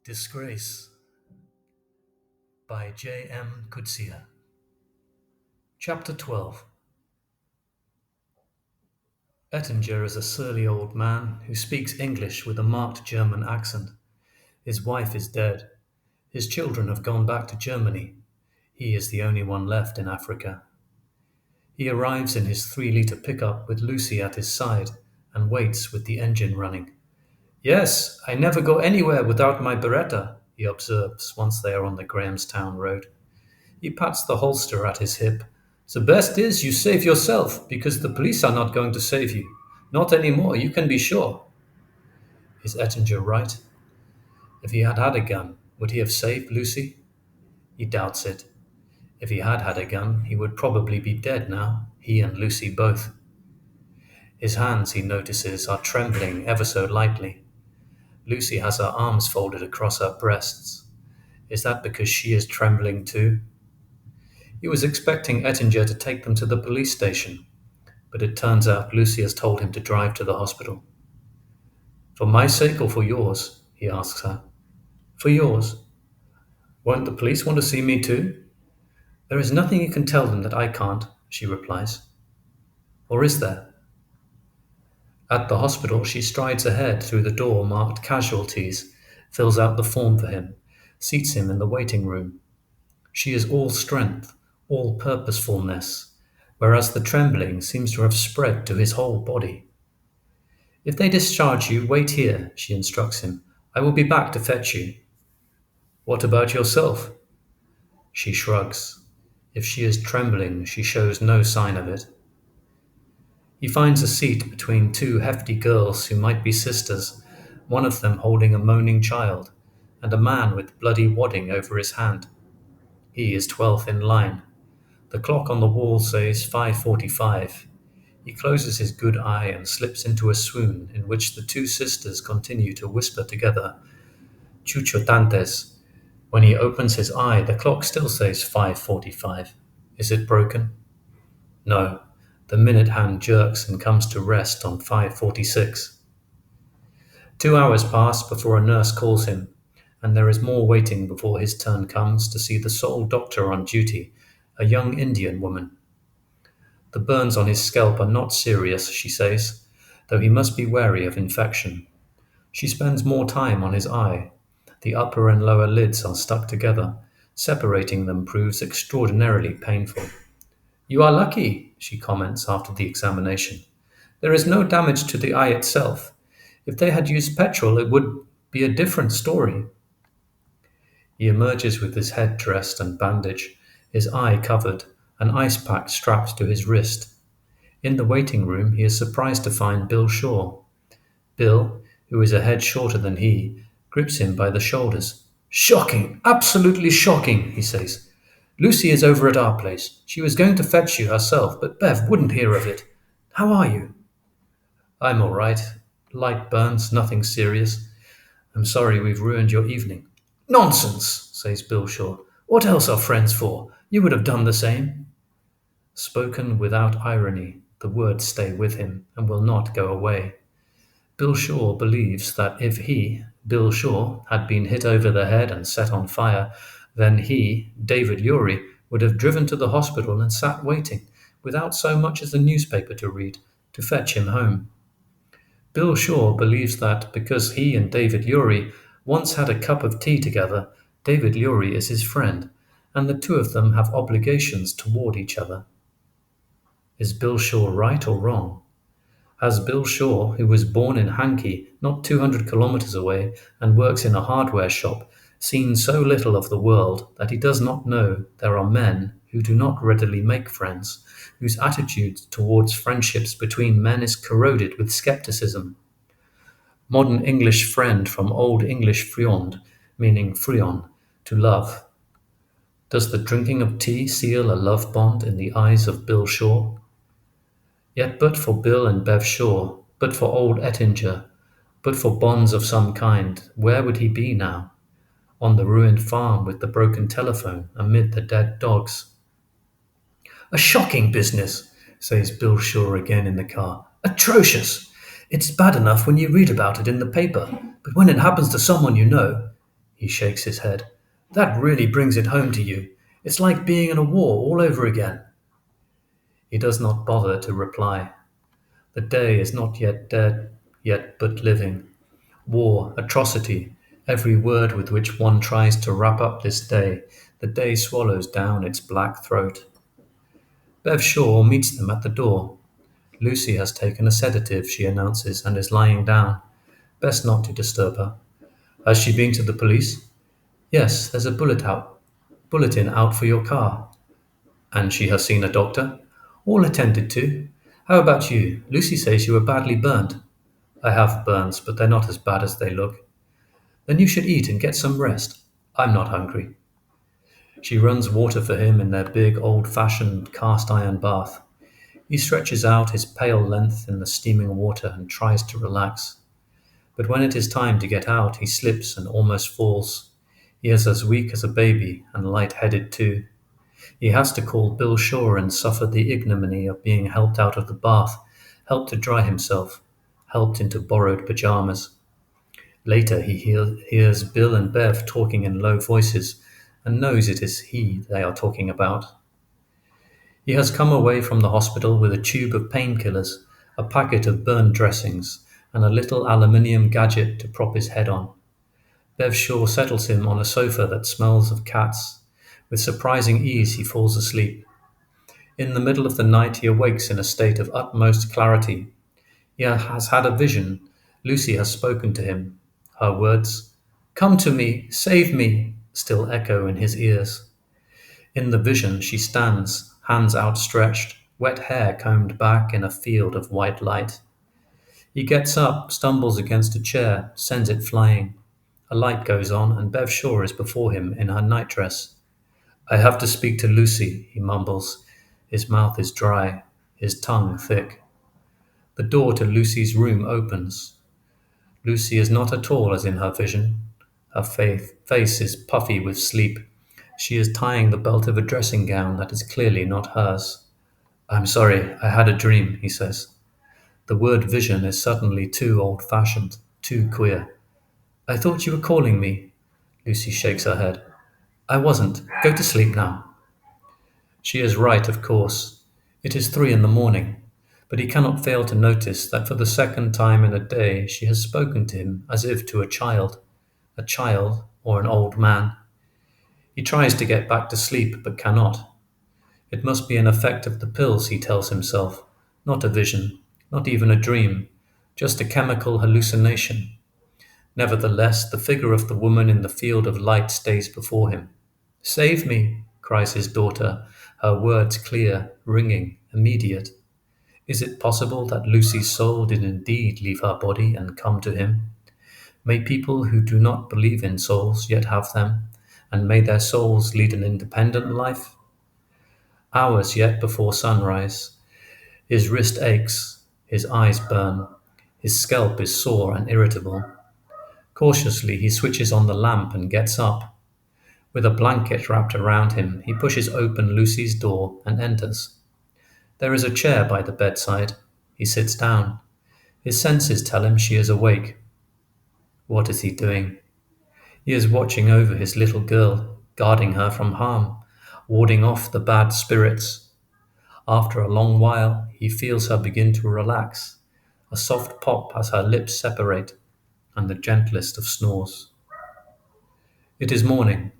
Disgrace by J.M. Coetzee. Chapter 12. Ettinger is a surly old man who speaks English with a marked German accent. His wife is dead. His children have gone back to Germany. He is the only one left in Africa. He arrives in his 3-liter pickup with Lucy at his side and waits with the engine running. "Yes, I never go anywhere without my Beretta," he observes once they are on the Grahamstown road. He pats the holster at his hip. "The best is you save yourself, because the police are not going to save you. Not anymore, you can be sure." Is Ettinger right? If he had had a gun, would he have saved Lucy? He doubts it. If he had had a gun, he would probably be dead now, he and Lucy both. His hands, he notices, are trembling ever so lightly. Lucy has her arms folded across her breasts. Is that because she is trembling too? He was expecting Ettinger to take them to the police station, but it turns out Lucy has told him to drive to the hospital. "For my sake or for yours?" he asks her. "For yours." "Won't the police want to see me too?" "There is nothing you can tell them that I can't," she replies. "Or is there?" At the hospital, she strides ahead through the door marked casualties, fills out the form for him, seats him in the waiting room. She is all strength, all purposefulness, whereas the trembling seems to have spread to his whole body. "If they discharge you, wait here," she instructs him. "I will be back to fetch you." "What about yourself?" She shrugs. If she is trembling, she shows no sign of it. He finds a seat between two hefty girls who might be sisters, one of them holding a moaning child, and a man with bloody wadding over his hand. He is 12th in line. The clock on the wall says 5:45. He closes his good eye and slips into a swoon in which the two sisters continue to whisper together, "Chuchotantes." When he opens his eye, the clock still says 5:45. Is it broken? No. The minute hand jerks and comes to rest on 5:46. 2 hours pass before a nurse calls him, and there is more waiting before his turn comes to see the sole doctor on duty, a young Indian woman. The burns on his scalp are not serious, she says, though he must be wary of infection. She spends more time on his eye. The upper and lower lids are stuck together. Separating them proves extraordinarily painful. "You are lucky," she comments after the examination. "There is no damage to the eye itself. If they had used petrol, it would be a different story." He emerges with his head dressed and bandaged, his eye covered, an ice pack strapped to his wrist. In the waiting room, he is surprised to find Bill Shaw. Bill, who is a head shorter than he, grips him by the shoulders. "Shocking, absolutely shocking," he says. "Lucy is over at our place. She was going to fetch you herself, but Bev wouldn't hear of it. How are you?" "I'm all right. Light burns, nothing serious. I'm sorry we've ruined your evening." "Nonsense," says Bill Shaw. "What else are friends for? You would have done the same." Spoken without irony, the words stay with him and will not go away. Bill Shaw believes that if he, Bill Shaw, had been hit over the head and set on fire, then he, David Urey, would have driven to the hospital and sat waiting, without so much as a newspaper to read, to fetch him home. Bill Shaw believes that because he and David Urey once had a cup of tea together, David Urey is his friend, and the two of them have obligations toward each other. Is Bill Shaw right or wrong? Has Bill Shaw, who was born in Hankey, not 200 kilometers away, and works in a hardware shop, seen so little of the world that he does not know there are men who do not readily make friends, whose attitude towards friendships between men is corroded with skepticism? Modern English friend from Old English friond, meaning frion, to love. Does the drinking of tea seal a love bond in the eyes of Bill Shaw? Yet but for Bill and Bev Shaw, but for old Ettinger, but for bonds of some kind, where would he be now? On the ruined farm with the broken telephone, amid the dead dogs. "A shocking business," says Bill Shaw again in the car. "Atrocious. It's bad enough when you read about it in the paper, but when it happens to someone you know..." He shakes his head. That really brings it home to you. It's like being in a war all over again. He does not bother to reply. The day is not yet dead, yet but living. War, atrocity, every word with which one tries to wrap up this day, the day swallows down its black throat. Bev Shaw meets them at the door. Lucy has taken a sedative, she announces, and is lying down. Best not to disturb her. Has she been to the police? Yes, there's a bulletin out for your car. And she has seen a doctor? All attended to. How about you? Lucy says you were badly burnt. I have burns, but they're not as bad as they look. Then you should eat and get some rest. I'm not hungry. She runs water for him in their big, old-fashioned cast-iron bath. He stretches out his pale length in the steaming water and tries to relax. But when it is time to get out, he slips and almost falls. He is as weak as a baby and light-headed too. He has to call Bill Shaw and suffer the ignominy of being helped out of the bath, helped to dry himself, helped into borrowed pajamas. Later he hears Bill and Bev talking in low voices and knows it is he they are talking about. He has come away from the hospital with a tube of painkillers, a packet of burn dressings, and a little aluminium gadget to prop his head on. Bev Shaw settles him on a sofa that smells of cats. With surprising ease he falls asleep. In the middle of the night he awakes in a state of utmost clarity. He has had a vision. Lucy has spoken to him. Her words, "Come to me, save me," still echo in his ears. In the vision she stands, hands outstretched, wet hair combed back in a field of white light. He gets up, stumbles against a chair, sends it flying. A light goes on, and Bev Shaw is before him in her nightdress. I have to speak to Lucy, he mumbles. His mouth is dry, his tongue thick. The door to Lucy's room opens. Lucy is not at all as in her vision. Her face is puffy with sleep. She is tying the belt of a dressing gown that is clearly not hers. I'm sorry, I had a dream, he says. The word vision is suddenly too old-fashioned, too queer. I thought you were calling me. Lucy shakes her head. I wasn't. Go to sleep now. She is right, of course. It is 3 in the morning, but he cannot fail to notice that for the second time in a day she has spoken to him as if to a child or an old man. He tries to get back to sleep, but cannot. It must be an effect of the pills, he tells himself, not a vision, not even a dream, just a chemical hallucination. Nevertheless, the figure of the woman in the field of light stays before him. Save me, cries his daughter, her words clear, ringing, immediate. Is it possible that Lucy's soul did indeed leave her body and come to him? May people who do not believe in souls yet have them, and may their souls lead an independent life? Hours yet before sunrise. His wrist aches, his eyes burn, his scalp is sore and irritable. Cautiously he switches on the lamp and gets up. With a blanket wrapped around him, he pushes open Lucy's door and enters. There is a chair by the bedside. He sits down. His senses tell him she is awake. What is he doing? He is watching over his little girl, guarding her from harm, warding off the bad spirits. After a long while, he feels her begin to relax, a soft pop as her lips separate, and the gentlest of snores. It is morning.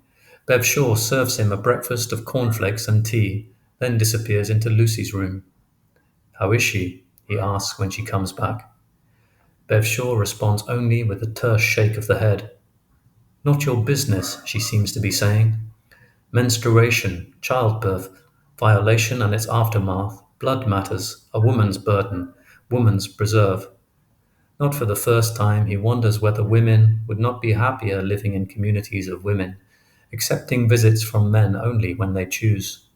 Bev Shaw serves him a breakfast of cornflakes and tea, then disappears into Lucy's room. How is she? He asks when she comes back. Bev Shaw responds only with a terse shake of the head. Not your business, she seems to be saying. Menstruation, childbirth, violation and its aftermath, blood matters, a woman's burden, woman's preserve. Not for the first time, he wonders whether women would not be happier living in communities of women, accepting visits from men only when they choose.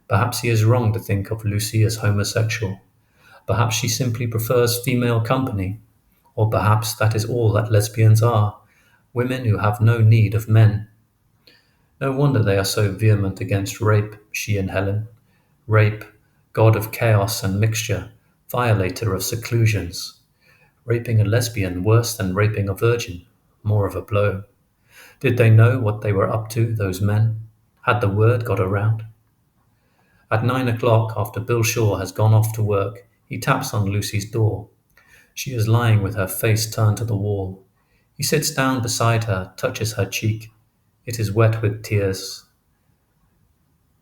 Perhaps he is wrong to think of Lucy as homosexual. Perhaps she simply prefers female company. Or perhaps that is all that lesbians are, women who have no need of men. No wonder they are so vehement against rape, she and Helen. Rape, god of chaos and mixture, violator of seclusions. Raping a lesbian worse than raping a virgin, more of a blow. Did they know what they were up to, those men? Had the word got around? At 9 o'clock, after Bill Shaw has gone off to work, he taps on Lucy's door. She is lying with her face turned to the wall. He sits down beside her, touches her cheek. It is wet with tears.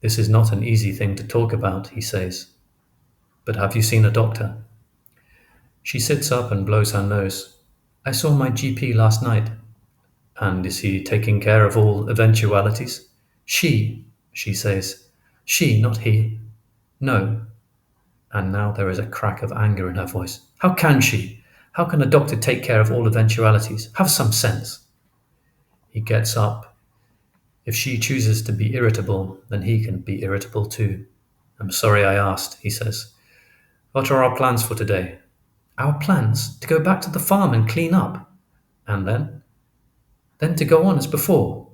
This is not an easy thing to talk about, he says. But have you seen a doctor? She sits up and blows her nose. I saw my GP last night. And is he taking care of all eventualities? She says. She, not he. No. And now there is a crack of anger in her voice. How can she? How can a doctor take care of all eventualities? Have some sense. He gets up. If she chooses to be irritable, then he can be irritable too. I'm sorry I asked, he says. What are our plans for today? Our plans? To go back to the farm and clean up. And then? Then to go on as before.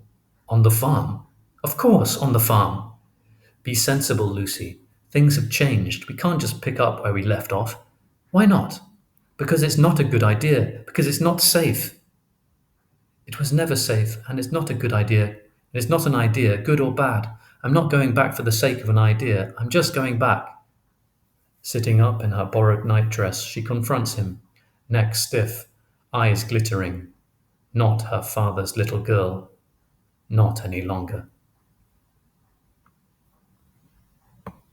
On the farm? Of course, on the farm. Be sensible, Lucy. Things have changed. We can't just pick up where we left off. Why not? Because it's not a good idea. Because it's not safe. It was never safe, and it's not a good idea. It's not an idea, good or bad. I'm not going back for the sake of an idea. I'm just going back. Sitting up in her borrowed nightdress, she confronts him, neck stiff, eyes glittering. Not her father's little girl. Not any longer.